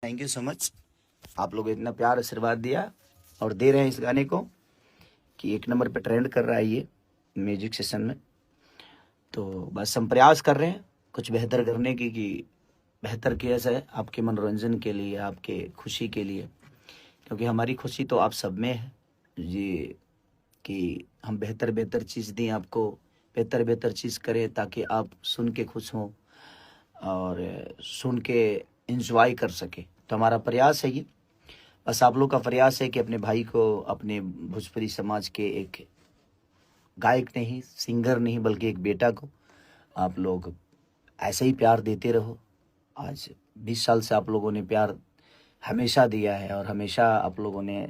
Thank you so much. आप लोग इतना प्यार आशीर्वाद दिया और दे रहे हैं इस गाने को कि 1 नंबर पे ट्रेंड कर रहा है ये म्यूजिक सेशन में। तो बस हम प्रयास कर रहे हैं कुछ बेहतर करने की, कि बेहतर किया जाए आपके मनोरंजन के लिए, आपके खुशी के लिए, क्योंकि हमारी खुशी तो आप सब में है ये, कि हम बेहतर बेहतर चीज़ दें आपको, बेहतर बेहतर चीज़ करें ताकि आप सुन के खुश हों और सुन के एंजॉय कर सके। तो हमारा प्रयास है ये, बस आप लोग का प्रयास है कि अपने भाई को, अपने भोजपुरी समाज के एक गायक नहीं, सिंगर नहीं, बल्कि एक बेटा को आप लोग ऐसे ही प्यार देते रहो। आज 20 साल से आप लोगों ने प्यार हमेशा दिया है और हमेशा आप लोगों ने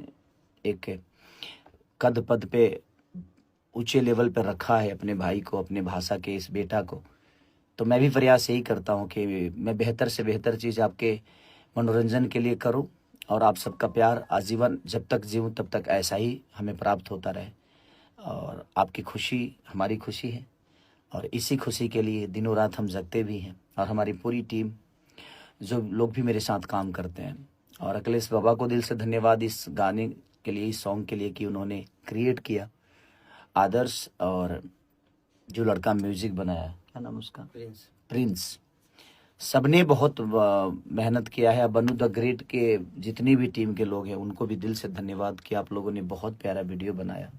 एक कद पद पे ऊंचे लेवल पर रखा है अपने भाई को, अपने भाषा के इस बेटा को। तो मैं भी प्रयास यही करता हूँ कि मैं बेहतर से बेहतर चीज़ आपके मनोरंजन के लिए करूँ और आप सबका प्यार आजीवन जब तक जीऊँ तब तक ऐसा ही हमें प्राप्त होता रहे। और आपकी खुशी हमारी खुशी है और इसी खुशी के लिए दिनों रात हम जगते भी हैं। और हमारी पूरी टीम, जो लोग भी मेरे साथ काम करते हैं, और अखिलेश बाबा को दिल से धन्यवाद इस गाने के लिए, इस सॉन्ग के लिए कि उन्होंने क्रिएट किया। आदर्श और जो लड़का म्यूजिक बनाया, क्या नाम उसका, प्रिंस, सबने बहुत मेहनत किया है। बनू द ग्रेट के जितनी भी टीम के लोग हैं उनको भी दिल से धन्यवाद कि आप लोगों ने बहुत प्यारा वीडियो बनाया।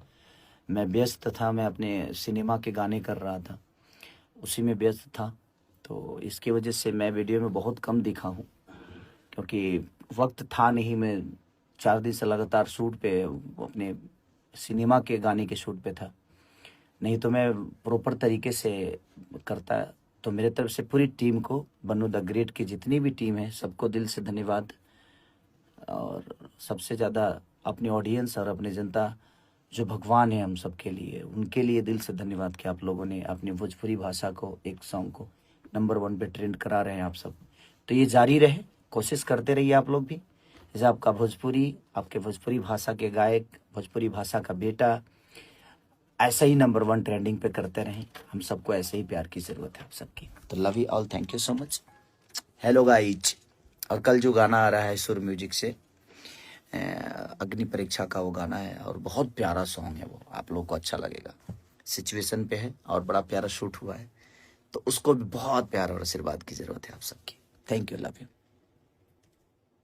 मैं व्यस्त था, मैं अपने सिनेमा के गाने कर रहा था, उसी में व्यस्त था, तो इसकी वजह से मैं वीडियो में बहुत कम दिखा हूँ, क्योंकि वक्त था नहीं। मैं 4 दिन से लगातार शूट पे, अपने सिनेमा के गाने के शूट पे था, नहीं तो मैं प्रॉपर तरीके से करता। तो मेरे तरफ से पूरी टीम को, बनू द ग्रेट की जितनी भी टीम है, सबको दिल से धन्यवाद। और सबसे ज़्यादा अपने ऑडियंस और अपने जनता जो भगवान है हम सबके लिए, उनके लिए दिल से धन्यवाद कि आप लोगों ने अपनी भोजपुरी भाषा को, एक सॉन्ग को नंबर 1 पे ट्रेंड करा रहे हैं आप सब। तो ये जारी रहे, कोशिश करते रहिए आप लोग भी। जैसे आपका भोजपुरी, आपके भोजपुरी भाषा के गायक, भोजपुरी भाषा का बेटा ऐसा ही नंबर 1 ट्रेंडिंग पे करते रहें। हम सबको ऐसे ही प्यार की ज़रूरत है आप सबकी। तो love you all, thank you so much. Hello guys. और कल जो गाना आ रहा है सुर म्यूजिक से, अग्नि परीक्षा का वो गाना है और बहुत प्यारा सॉन्ग है वो, आप लोगों को अच्छा लगेगा। सिचुएशन पे है और बड़ा प्यारा शूट हुआ है, तो उसको भी बहुत प्यार और आशीर्वाद की ज़रूरत है आप सबकी। Thank you, love you.